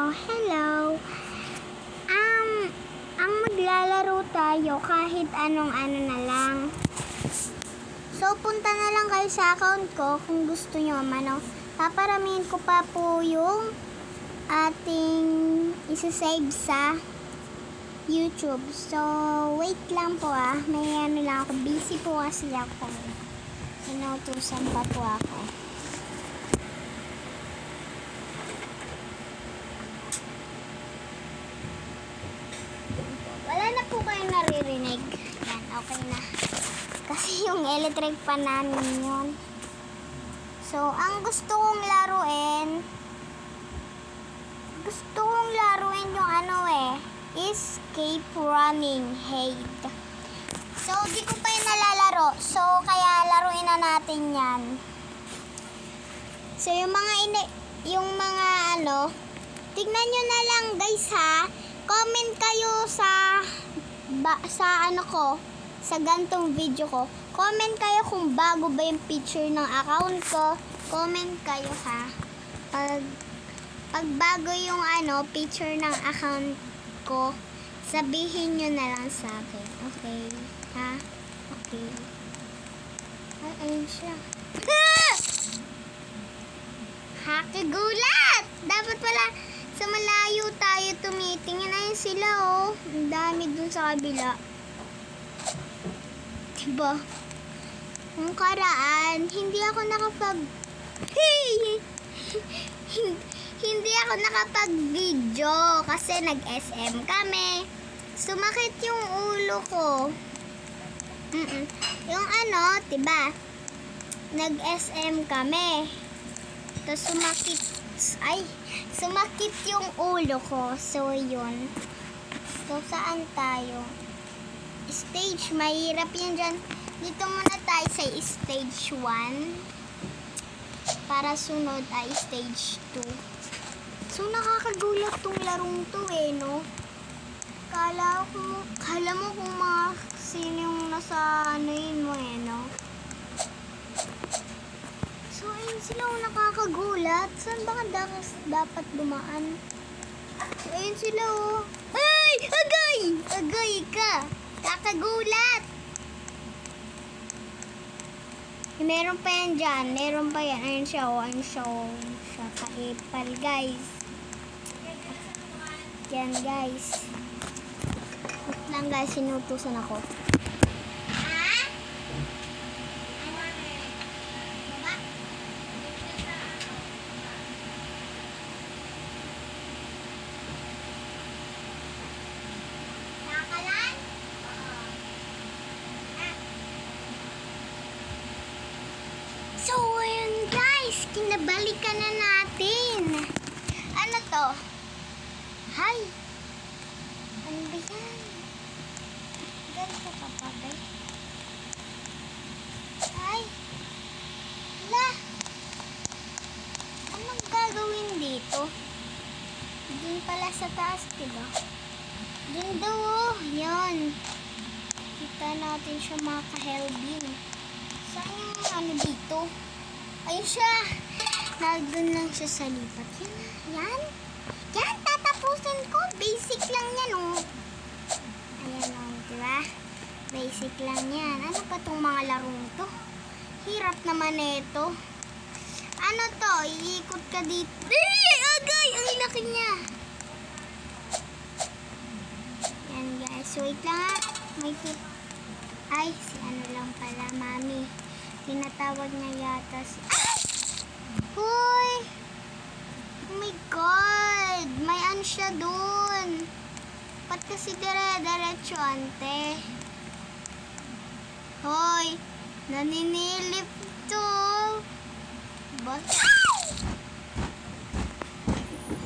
Hello. Ang maglalaro tayo kahit anong ano na lang. So, punta na lang kayo sa account ko kung gusto nyo, paparamihin ko pa po yung ating isa-save sa YouTube. So, wait lang po May ano lang ako. Busy po kasi ako. Inutusan pa po ako. Wala na po kayong naririnig. Yan, okay na. Kasi yung electric pan namin yun. So, ang gusto kong laruin yung escape running hate. So, di ko pa yun nalalaro. So, kaya laruin na natin yan. So, yung mga tignan nyo na lang guys comment kayo sa gantong video ko. Comment kayo kung bago ba yung picture ng account ko. Comment kayo pag bago yung picture ng account ko, sabihin nyo na lang sa akin. Okay? Okay. Ay, ayun siya. Hakagulat! Dapat pala sa malayo tayo tumitingin. Ayun sila Ang dami dun sa kabila. Diba? Nung karaan, hindi ako nakapag-video kasi nag-SM kami. Sumakit yung ulo ko. Yung diba? Nag-SM kami. Tapos sumakit yung ulo ko. So, yun. So, saan tayo? Stage, mahirap yan dyan. Dito muna tayo sa stage 1. Para sunod ay stage 2. So, nakakagulat tong larong to no? Kala mo kung sino yung nasa mo no? So, ayun sila nakakagulat. Saan ba dapat dumaan? So, ayun sila Ay! Agay! Agay ka! Kakagulat! Meron pa yan dyan. Meron pa yan. Ayun siya siya kaipal guys. Yan guys. Wait lang guys. Sinutusan ako. So, ayun guys, kinabalikan na natin. Ano to? Hi! Ano ba yan? Ganito ka pa ba? Hi! Hala! Anong gagawin dito? Doon pala sa taas, diba? Doon daw, yan. Kita natin siya mga ka-helbin. Saan yung dito? Ayun siya. Nandun lang siya sa lipat. Yan. Yan, tatapusin ko. Basic lang yan, Ayan, diba? Basic lang yan. Ano pa tong mga larong to? Hirap naman ito. Ano to? Iikot ka dito. Agay! Ang laki niya. Yan, guys. Wait lang May Ay, si lang pala, mami. Tinatawag niya yata si... Hoy! Oh my God! May siya dun. Ba't kasi dire-diretso, ante? Hoy! Naninilip to.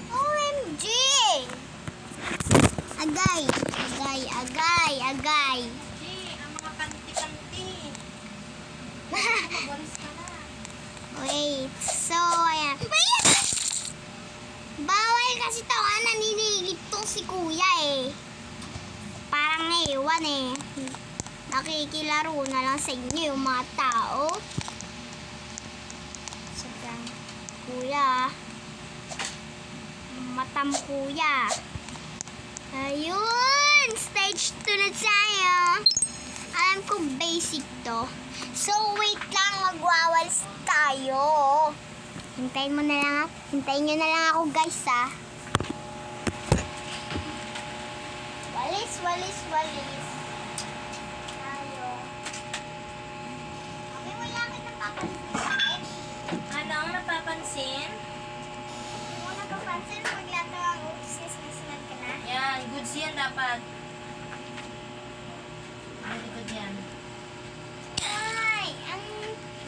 OMG! Agay! Agay! Agay! Agay! Wait, so, ayan. Bawal kasi ito, naninilip tong si kuya Parang ewan Nakikilaro na lang sa inyo yung mga tao. So, kuya, mata mo, kuya. Ayun! Stage 2 na tayo. Alam ko basic to. So, wait lang. Magwawalis tayo. Hintayin mo na lang ako. Hintayin nyo na lang ako, guys, ha. Walis, walis, walis. Tayo. Okay, wala ka napapansin sa akin. Ano ang napapansin? Hindi mo napapansin, maglato ang usis na sunod ka na. Yan, goods yan dapat. Very good yan. Ay, ang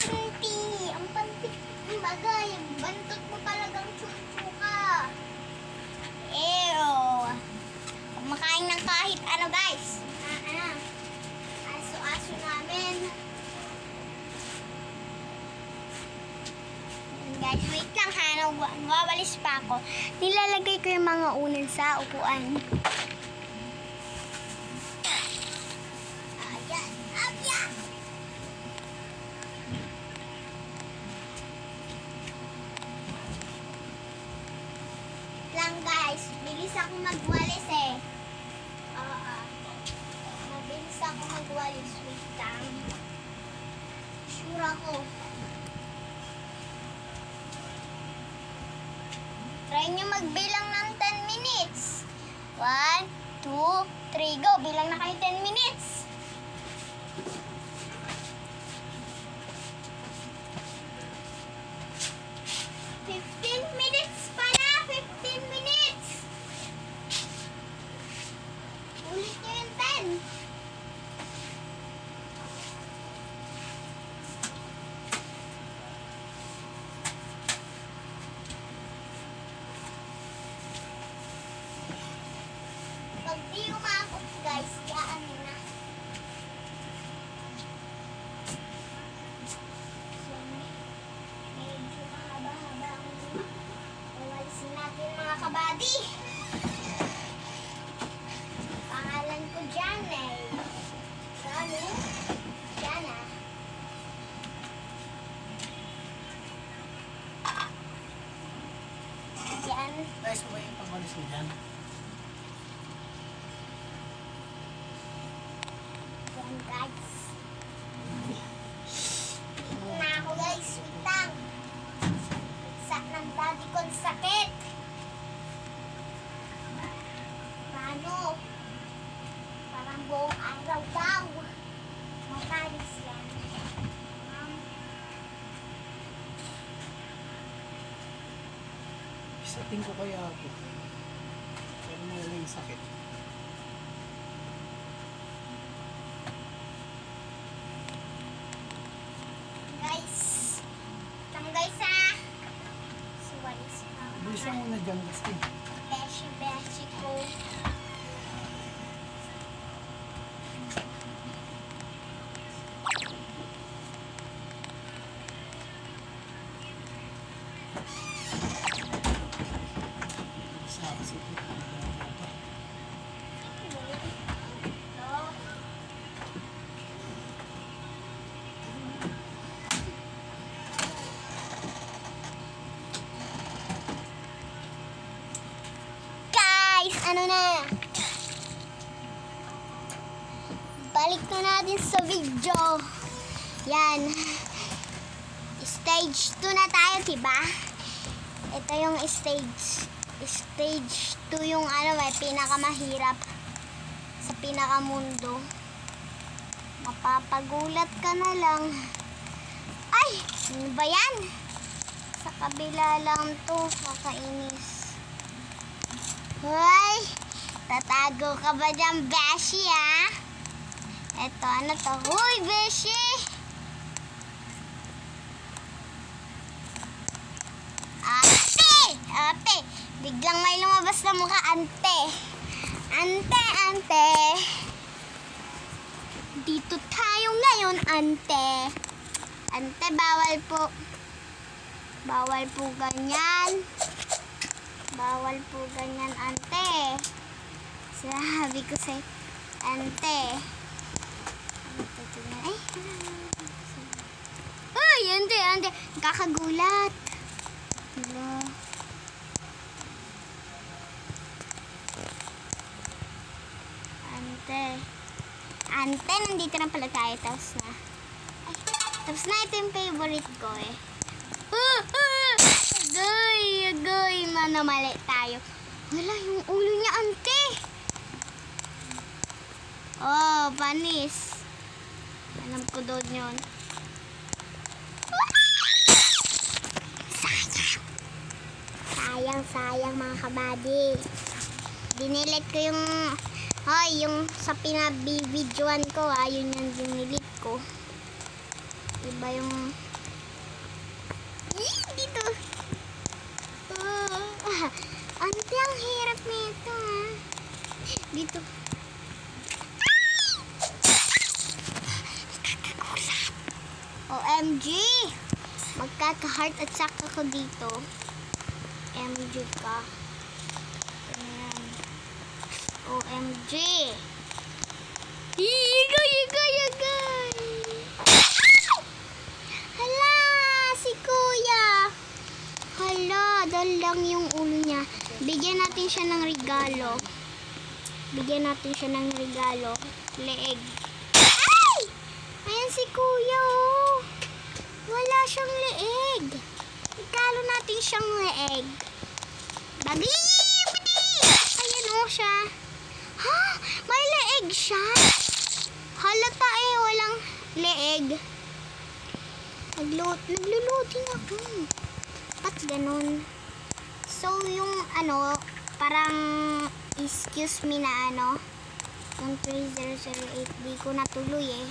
panti. Ang panti. Ang bagay. Bantot mo talagang chuchuka. Ew. Kumakain ng kahit ano, guys. Aso-aso namin. Guys, wait lang ha. Wawalis pa ako. Nilalagay ko yung mga unan sa upuan. Ayan. Ayan. Lang guys. Bilis ako magwalis eh. Mabilis ako magwalis. Wait lang. Sure ako. Try nyo magbilang ng 10 minutes. 1, 2, 3, go. Bilang na kayo 10 minutes. Minutes pala. 15 minutes. Ulit nyo yung 10. Pag di umabot, guys, yaan na. So, medyo mahaba-haba ang wawalisin natin mga kabady. Pangalan ko Janay. Saan Jana. Yan. Guys, mo ba yung pagwalis mo dyan? Yan, guys. Wait na ako, guys. Wait lang. Sa ng daddy ko ang sakit. Paano? Parang buong araw daw. Makalis yan. Setting ko kaya ako. Pero wala yung sakit. Guys. Tama guys ha. Suwalis pa ako. Bilisan mo na dyan kasi. Beshi ko. Sa kasi ito. No. Guys, ano na? Balik na natin sa video. Yan. Stage 2 na tayo, diba? Ito yung stage. Stage 2 yung pinakamahirap sa pinakamundo. Mapapagulat ka na lang. Ay! Ano ba yan? Sa kabila lang to. Kakainis. Hoy! Tatago ka ba dyan, Beshi, ha? Eto, ano to? Hoy, Beshi! Ate! Ate! Biglang may lumabas na mukha, ante. Ante, ante. Dito tayo ngayon, ante. Ante, bawal po. Bawal po ganyan. Bawal po ganyan, ante. Sabi ko sa ante. Ay, ay, ante, ante. Kakagulat. Hello. ante, nandito na pala tayo. Tapos na. Ay, tapos na, ito yung favorite ko eh. Agay, manamali tayo. Wala, yung ulo niya, ante. Oh, panis. Alam ko doon yun. Sayang mga kabady. Dinilit ko yung yung sa pinabibidyoan ko, yun yung dinilit ko. Iba yung dito. Ante, ang hirap nito dito. OMG! Magkaka-heart attack ako dito. OMG ka. Ayan. OMG! Igay! Hala! Si Kuya! Hala! Dahil lang yung ulo niya. Bigyan natin siya ng regalo. Leeg. Ay! Ayan si Kuya, oh. Wala siyang leeg. Ikalo natin siyang leeg. Babi! Ayan, oh, siya. Ha? May leeg siya? Halata walang leeg. Nagluluting ako. Ba't ganun? So, yung parang excuse me na yung 3008, di ko natuloy eh.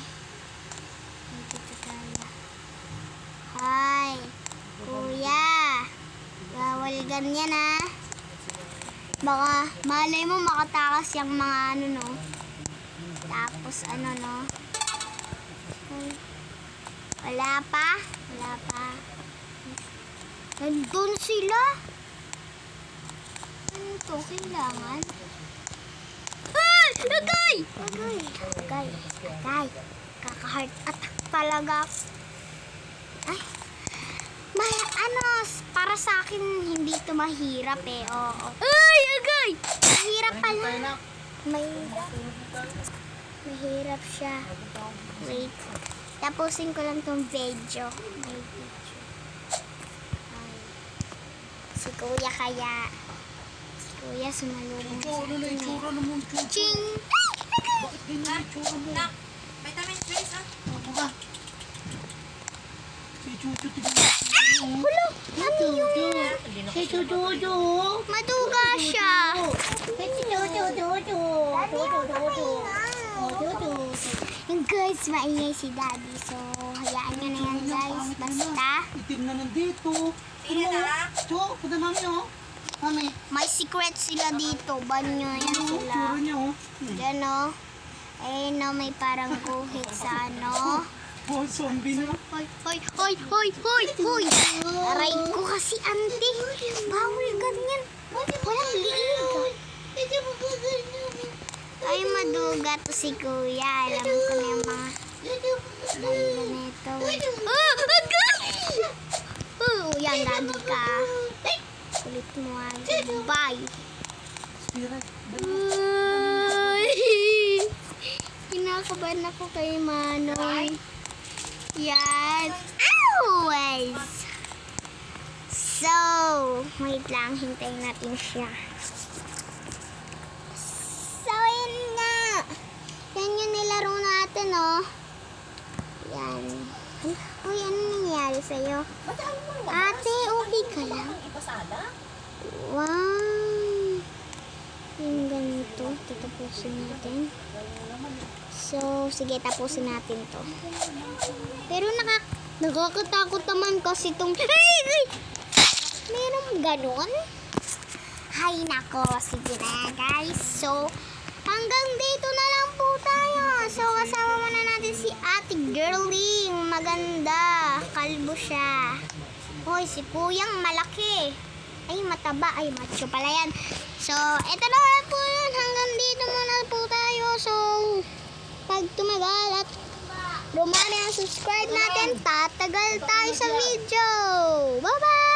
Dito tayo. Hi, Kuya. Bawal ganyan Baka, malay mo makatakas yung mga no. Tapos no. Wala pa. Nandun sila. Ano to? Kailangan? Ay! Agay! Kaka-heart attack talaga. Ay. Para sa akin, hindi to mahirap eh. Oo. Ay! Agay! Mahirap pala. Mahirap siya. Wait. Tapusin ko lang tong video. Si Kuya kaya. Si Kuya sumalubong sa Ano na itsura naman, Chucho? Ching! Bakit ganyan ang itsura mo? Nak, vitamin space Ano ka? Si Chucho, tignan mo. Hulo! Ano yun? Si Chucho. Maduga siya. Yung guys, maingay si Daddy. So, hayaan nyo na yan guys. Basta, Itim na nandito. Sige na. Cho, punta mami Mami. may secret sila dito. Banyo yan sila. Itsura niya Diyan Ayun may parang guhit sa Oh, zombie na. Hoy! Aray ko kasi, ante. Bawal ganyan. Walang liig. Ay, maduga to si Kuya. Alam ko na yung mga ganito. Agay! Yan, lagi ka. Kulit mo Bye. Spirit. Kinakabahan ako kay Manoy. Yan. Always. So, wait lang. Hintayin natin siya. So, yun nga. Yan yung nilaro natin, Yan. Uy, ano nangyari sa'yo? Ate, okay ka lang? Wow. Yung ganito. Tatapusin natin. So, sige, tapusin natin to. Pero nakakatakot naman kasi itong... Ay! Merong ganon? Hay nako, sige na guys. So, hanggang dito na lang po tayo. So, kasama muna natin si Ate Girlie. Maganda. Kalbo siya. Hoy, si Kuyang malaki. Ay, mataba. Ay, macho pala yan. So, eto na lang po yun. Hanggang dito muna po tayo. So, pag tumagal at dumami ang subscribe natin, tatagal tayo sa video. Bye-bye!